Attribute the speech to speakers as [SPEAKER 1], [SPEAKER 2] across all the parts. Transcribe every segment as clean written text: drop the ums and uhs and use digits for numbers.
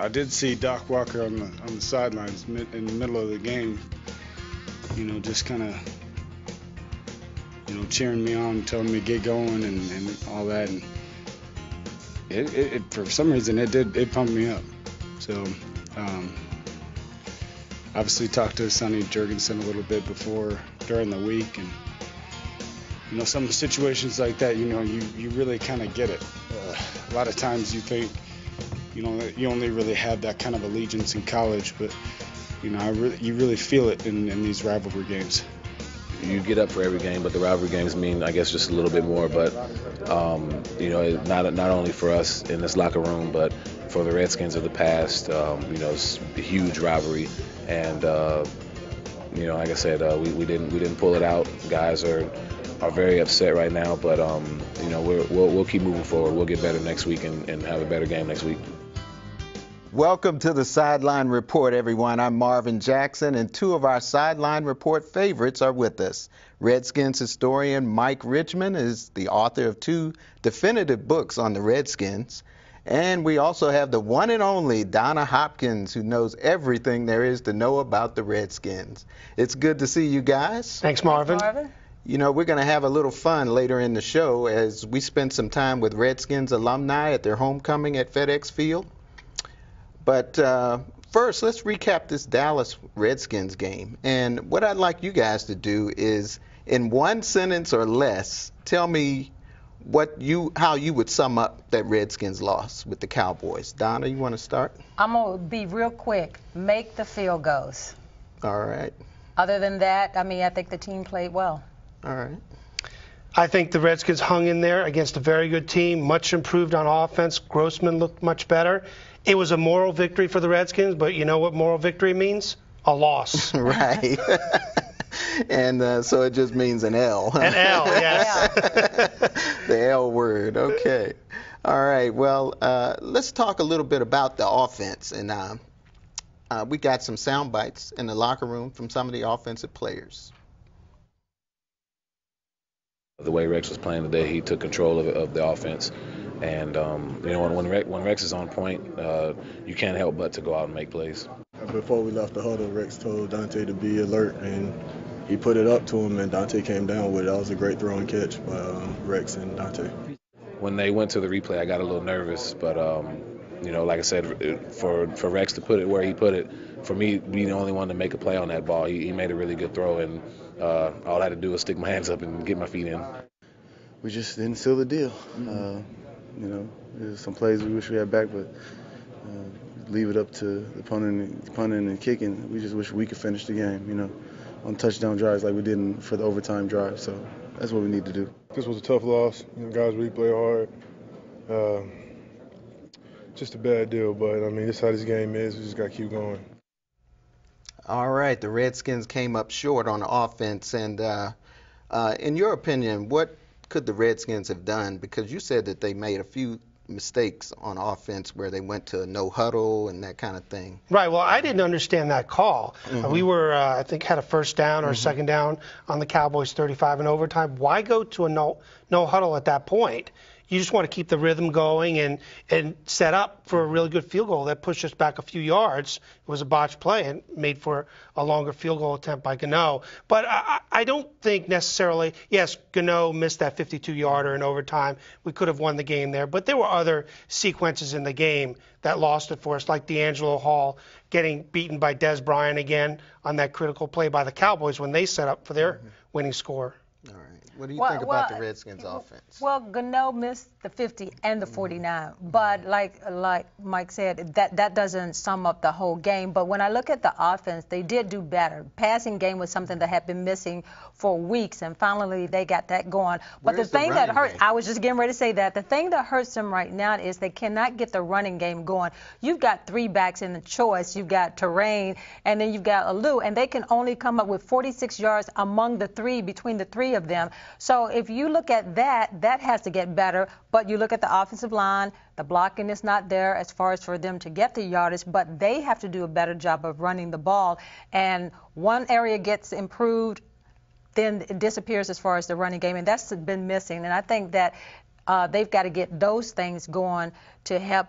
[SPEAKER 1] I did see Doc Walker on the sidelines in the middle of the game, just kind of, cheering me on, telling me to get going and all that. And it for some reason, it pumped me up. So, obviously talked to Sonny Jurgensen a little bit during the week, and some situations like that, you really kind of get it. A lot of times you think, you only really have that kind of allegiance in college, but you really feel it in these rivalry games.
[SPEAKER 2] You get up for every game, but the rivalry games mean, I guess, just a little bit more. But not only for us in this locker room, but for the Redskins of the past, it's a huge rivalry. And like I said, we didn't pull it out. Guys are very upset right now, but we'll keep moving forward. We'll get better next week and have a better game next week.
[SPEAKER 3] Welcome to the Sideline Report, everyone. I'm Marvin Jackson, and two of our Sideline Report favorites are with us. Redskins historian Mike Richman is the author of two definitive books on the Redskins. And we also have the one and only Donna Hopkins, who knows everything there is to know about the Redskins. It's good to see you guys.
[SPEAKER 4] Thanks, Marvin.
[SPEAKER 3] We're going to have a little fun later in the show as we spend some time with Redskins alumni at their homecoming at FedExField. But first, let's recap this Dallas Redskins game. And what I'd like you guys to do is, in one sentence or less, tell me how you would sum up that Redskins loss with the Cowboys. Donna, you want to start?
[SPEAKER 5] I'm going to be real quick. Make the field goals.
[SPEAKER 3] All right.
[SPEAKER 5] Other than that, I think the team played well.
[SPEAKER 3] All right.
[SPEAKER 4] I think the Redskins hung in there against a very good team, much improved on offense. Grossman looked much better. It was a moral victory for the Redskins, but you know what moral victory means? A loss.
[SPEAKER 3] Right. And so it just means an L.
[SPEAKER 4] An L, yes.
[SPEAKER 3] The L word, okay. All right, well, let's talk a little bit about the offense. And we got some sound bites in the locker room from some of the offensive players.
[SPEAKER 2] The way Rex was playing today, he took control of the offense. And, when Rex is on point, you can't help but to go out and make plays.
[SPEAKER 6] Before we left the huddle, Rex told Dante to be alert, and he put it up to him, and Dante came down with it. That was a great throw and catch by Rex and Dante.
[SPEAKER 2] When they went to the replay, I got a little nervous, but, like I said, for Rex to put it where he put it, for me, being the only one to make a play on that ball, he made a really good throw, and all I had to do was stick my hands up and get my feet in.
[SPEAKER 6] We just didn't seal the deal. There's some plays we wish we had back, but leave it up to the punting and kicking. We just wish we could finish the game, on touchdown drives like we did for the overtime drive. So that's what we need to do.
[SPEAKER 7] This was a tough loss. Guys really play hard. Just a bad deal, but this is how this game is. We just got to keep going.
[SPEAKER 3] All right, the Redskins came up short on offense, and in your opinion, what could the Redskins have done? Because you said that they made a few mistakes on offense where they went to a no huddle and that kind of thing.
[SPEAKER 4] Right. Well, I didn't understand that call. We were, I think, had a first down or second down on the Cowboys 35 in overtime. Why go to a no huddle at that point? You just want to keep the rhythm going and set up for a really good field goal that pushed us back a few yards. It was a botched play and made for a longer field goal attempt by Gano. But I don't think necessarily, yes, Gano missed that 52-yarder in overtime. We could have won the game there. But there were other sequences in the game that lost it for us, like DeAngelo Hall getting beaten by Des Bryant again on that critical play by the Cowboys when they set up for their winning score.
[SPEAKER 3] All right. What do you think about the Redskins offense?
[SPEAKER 5] Well, Gano missed the 50 and the 49, but like Mike said, that doesn't sum up the whole game. But when I look at the offense, they did do better. Passing game was something that had been missing for weeks, and finally they got that going. But the thing that hurts, I was just getting ready to say that, the thing that hurts them right now is they cannot get the running game going. You've got three backs in the choice. You've got Terrain, and then you've got Alou, and they can only come up with 46 yards among the three, between the three of them. So if you look at that, that has to get better. But you look at the offensive line, the blocking is not there as far as for them to get the yardage, but they have to do a better job of running the ball. And one area gets improved, then it disappears as far as the running game, and that's been missing. And I think that they've got to get those things going to help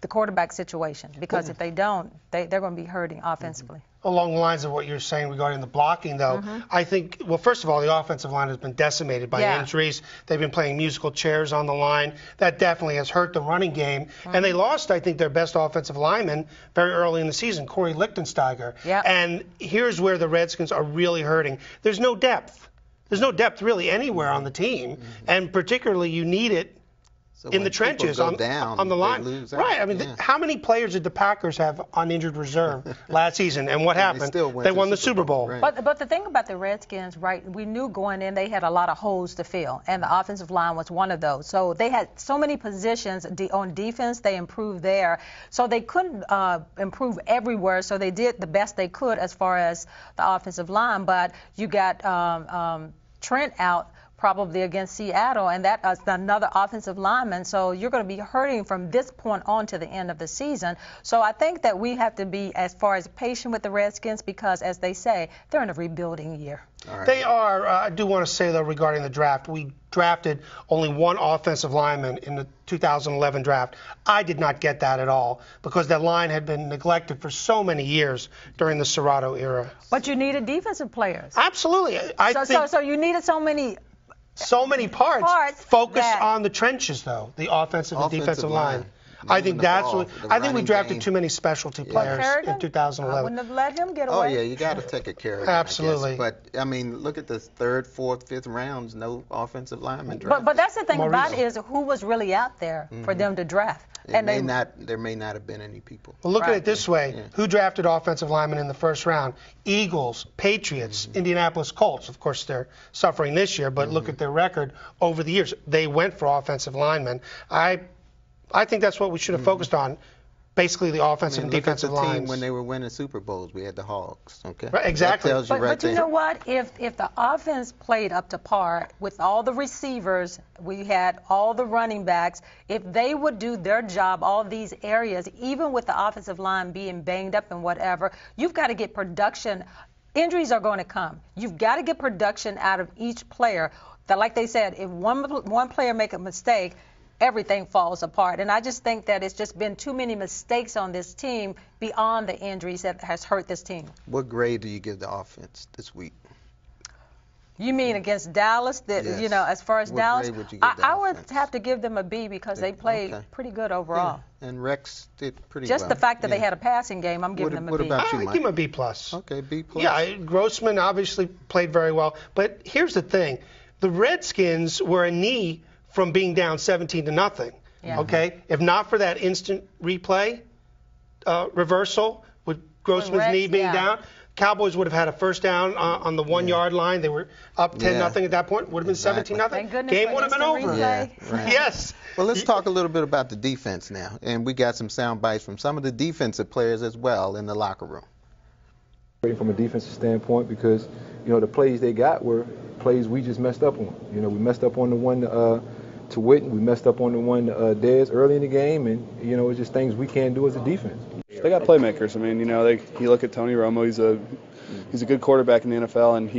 [SPEAKER 5] the quarterback situation, because if they don't, they're going to be hurting offensively.
[SPEAKER 4] Along the lines of what you're saying regarding the blocking, though, I think, well, first of all, the offensive line has been decimated by injuries. They've been playing musical chairs on the line. That definitely has hurt the running game. And they lost, I think, their best offensive lineman very early in the season, Corey Lichtensteiger. And here's where the Redskins are really hurting. There's no depth. There's no depth really anywhere on the team, and particularly you need it in the trenches on the line. Right. I mean, how many players did the Packers have on injured reserve last season? And what happened? They won the Super Bowl.
[SPEAKER 5] Right. But the thing about the Redskins, right, we knew going in they had a lot of holes to fill, and the offensive line was one of those. So they had so many positions on defense. They improved there. So they couldn't improve everywhere, so they did the best they could as far as the offensive line. But you got Trent out probably against Seattle, and that is another offensive lineman. So you're going to be hurting from this point on to the end of the season. So I think that we have to be, as far as patient with the Redskins, because, as they say, they're in a rebuilding year.
[SPEAKER 4] They are. I do want to say, though, regarding the draft, we drafted only one offensive lineman in the 2011 draft. I did not get that at all, because that line had been neglected for so many years during the Serrato era.
[SPEAKER 5] But you needed defensive players.
[SPEAKER 4] Absolutely.
[SPEAKER 5] So you needed so many
[SPEAKER 4] parts focused on the trenches, though, the offensive and defensive line. I think that's what. I think we drafted too many specialty players in 2011.
[SPEAKER 5] I wouldn't have let him get away.
[SPEAKER 3] Oh yeah, you got to take a Kerrigan.
[SPEAKER 4] Absolutely.
[SPEAKER 3] But I mean, look at the 3rd, 4th, 5th rounds. No offensive lineman draft.
[SPEAKER 5] But that's the thing about it, is who was really out there for them to draft.
[SPEAKER 3] There may not have been any people.
[SPEAKER 4] Well, look at it this way. Who drafted offensive linemen in the 1st round? Eagles, Patriots, Indianapolis Colts. Of course, they're suffering this year, but look at their record over the years. They went for offensive linemen. I think that's what we should have focused on, basically the offensive and defensive lines.
[SPEAKER 3] Look at the team when they were winning Super Bowls. We had the Hawks, okay?
[SPEAKER 4] Right, exactly.
[SPEAKER 3] That tells you
[SPEAKER 5] but you know what? If the offense played up to par with all the receivers, we had all the running backs, if they would do their job, all these areas, even with the offensive line being banged up and whatever, you've got to get production. Injuries are going to come. You've got to get production out of each player. That, like they said, if one player make a mistake, everything falls apart. And I just think that it's just been too many mistakes on this team beyond the injuries that has hurt this team.
[SPEAKER 3] What grade do you give the offense this week?
[SPEAKER 5] You mean against Dallas?
[SPEAKER 3] Yes.
[SPEAKER 5] You know, as far as
[SPEAKER 3] What
[SPEAKER 5] Dallas,
[SPEAKER 3] grade would you give the
[SPEAKER 5] I would
[SPEAKER 3] offense?
[SPEAKER 5] have to give them a B, because they played pretty good overall.
[SPEAKER 3] Yeah. And Rex did pretty
[SPEAKER 5] Just
[SPEAKER 3] well.
[SPEAKER 5] the fact that they had a passing game, I'm giving them a B.
[SPEAKER 3] What about you,
[SPEAKER 4] I
[SPEAKER 3] Mike?
[SPEAKER 4] give him a B plus.
[SPEAKER 3] Okay, B plus.
[SPEAKER 4] Yeah, Grossman obviously played very well. But here's the thing. The Redskins were a knee from being down 17-0.
[SPEAKER 5] Yeah.
[SPEAKER 4] Okay? If not for that instant replay reversal with Grossman's knee being down, Cowboys would have had a first down on the 1-yard line. They were up 10-0 at that point. Would have been 17-0. Game would have been over.
[SPEAKER 3] Yeah, right.
[SPEAKER 4] Yes.
[SPEAKER 3] Well, let's talk a little bit about the defense now. And we got some sound bites from some of the defensive players as well in the locker room.
[SPEAKER 8] From a defensive standpoint, because, you know, the plays they got were plays we just messed up on. You know, we messed up on the one to Witten, we messed up on the one Dez early in the game, and, you know, it's just things we can't do as a defense.
[SPEAKER 9] They got playmakers. I mean, you know, you look at Tony Romo, he's a good quarterback in the NFL, and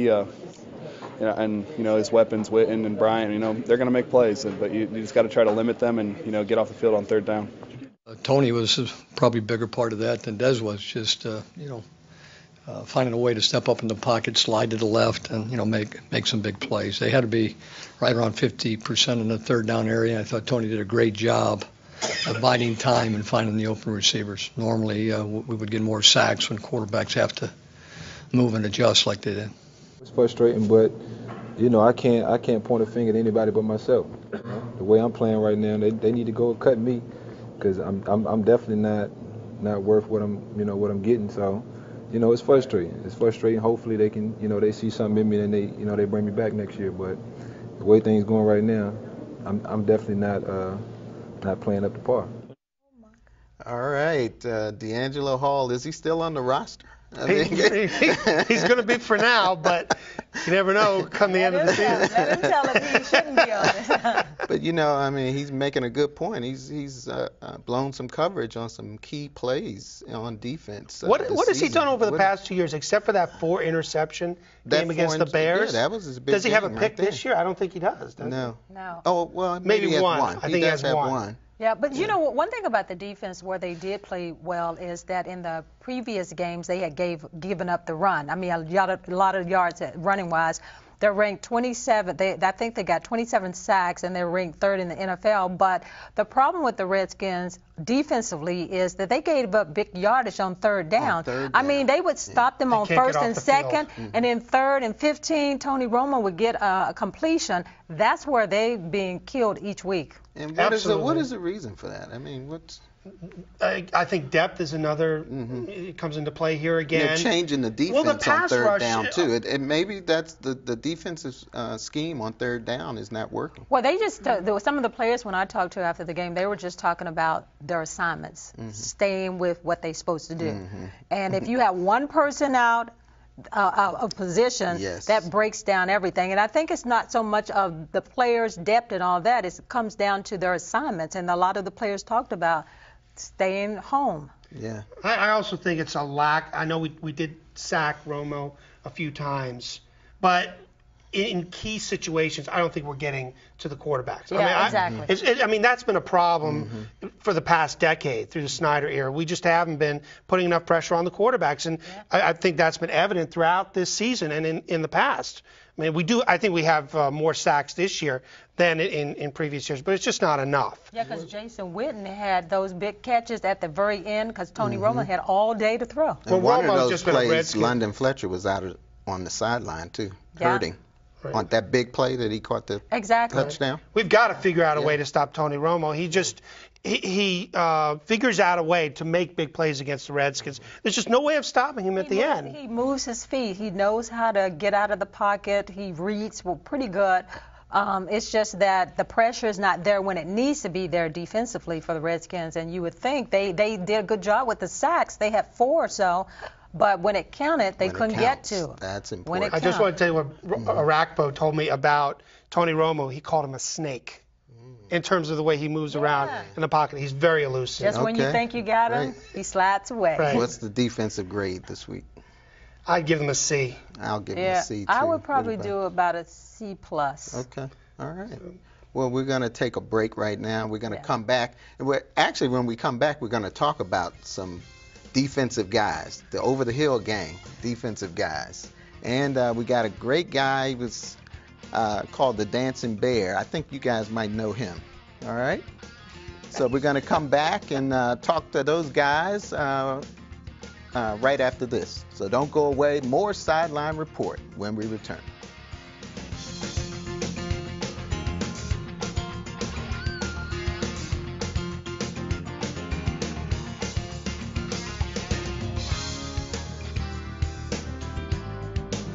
[SPEAKER 9] his weapons, Witten and Bryant, you know, they're going to make plays, but you just got to try to limit them and, you know, get off the field on 3rd down.
[SPEAKER 10] Tony was probably a bigger part of that than Dez was, just, finding a way to step up in the pocket, slide to the left, and, you know, make some big plays. They had to be right around 50% in the 3rd down area. I thought Tony did a great job of biding time and finding the open receivers. Normally, we would get more sacks when quarterbacks have to move and adjust like they did.
[SPEAKER 8] It's frustrating, but, you know, I can't point a finger at anybody but myself. The way I'm playing right now, they need to go cut me, because I'm definitely not worth what I'm getting. So, you know, it's frustrating. It's frustrating. Hopefully they can, you know, they see something in me and they bring me back next year. But the way things going right now, I'm definitely not playing up to par.
[SPEAKER 3] All right, DeAngelo Hall, is he still on the roster?
[SPEAKER 4] He's going to be for now, but you never know come the end of the season.
[SPEAKER 5] Let him tell him he shouldn't be on it.
[SPEAKER 3] But, you know, I mean, he's making a good point. He's blown some coverage on some key plays on defense.
[SPEAKER 4] What has he done over the past 2 years, except for that 4 interception game against the Bears?
[SPEAKER 3] Yeah, that was his big
[SPEAKER 4] Does he have a
[SPEAKER 3] game
[SPEAKER 4] pick
[SPEAKER 3] right
[SPEAKER 4] this year? I don't think he does.
[SPEAKER 3] No.
[SPEAKER 5] No.
[SPEAKER 3] Oh, well,
[SPEAKER 4] Maybe
[SPEAKER 3] he has
[SPEAKER 4] one. I think he has
[SPEAKER 3] one.
[SPEAKER 4] one.
[SPEAKER 5] Yeah, but you know, one thing about the defense where they did play well is that in the previous games they had given up the run. I mean, a lot of yards running wise. They're ranked 27. I think they got 27 sacks, and they're ranked 3rd in the NFL. But the problem with the Redskins defensively is that they gave up big yardage on 3rd down. I mean, they would stop them on 1st and 2nd, and in 3rd and 15, Tony Romo would get a completion. That's where they're being killed each week.
[SPEAKER 3] And what is the reason for that? I mean, what's...
[SPEAKER 4] I think depth is another. It comes into play here again.
[SPEAKER 3] They're changing the defense on 3rd down too. And maybe that's the defensive scheme on 3rd down is not working.
[SPEAKER 5] Well, they just there were some of the players when I talked to after the game, they were just talking about their assignments, staying with what they're supposed to do. And if you have one person out of position, that breaks down everything. And I think it's not so much of the players' depth and all that. It comes down to their assignments. And a lot of the players talked about staying home.
[SPEAKER 3] Yeah.
[SPEAKER 4] I also think it's a lack. I know we did sack Romo a few times, but in key situations, I don't think we're getting to the quarterbacks.
[SPEAKER 5] Yeah, exactly.
[SPEAKER 4] I mean, that's been a problem for the past decade through the Snyder era. We just haven't been putting enough pressure on the quarterbacks, and I think that's been evident throughout this season and in the past. I mean, I think we have more sacks this year than in previous years, but it's just not enough.
[SPEAKER 5] Yeah, because Jason Witten had those big catches at the very end because Tony Romo had all day to throw.
[SPEAKER 3] And one of those plays, London Fletcher was out on the sideline too, hurting. Right. On that big play that he caught the touchdown.
[SPEAKER 4] We've got to figure out a way to stop Tony Romo. He figures out a way to make big plays against the Redskins. There's just no way of stopping him at the end.
[SPEAKER 5] He moves his feet. He knows how to get out of the pocket. He reads pretty good. It's just that the pressure is not there when it needs to be there defensively for the Redskins. And you would think they did a good job with the sacks. They had 4 or so. But when it counted, they couldn't get to.
[SPEAKER 3] That's important.
[SPEAKER 4] I just want to tell you what Arakpo told me about Tony Romo. He called him a snake in terms of the way he moves around in the pocket. He's very elusive.
[SPEAKER 5] Just when you think you got him, he slides away.
[SPEAKER 3] Right. What's the defensive grade this week?
[SPEAKER 4] I'd give him a C.
[SPEAKER 3] I'll give him a C, too.
[SPEAKER 5] I would probably do about a C+.
[SPEAKER 3] Okay. All right. Well, we're going to take a break right now. We're going to come back. And when we come back, we're going to talk about some defensive guys, the over-the-hill gang, defensive guys. And we got a great guy. He was called the Dancing Bear. I think you guys might know him. All right? So we're going to come back and talk to those guys right after this. So don't go away. More Sideline Report when we return.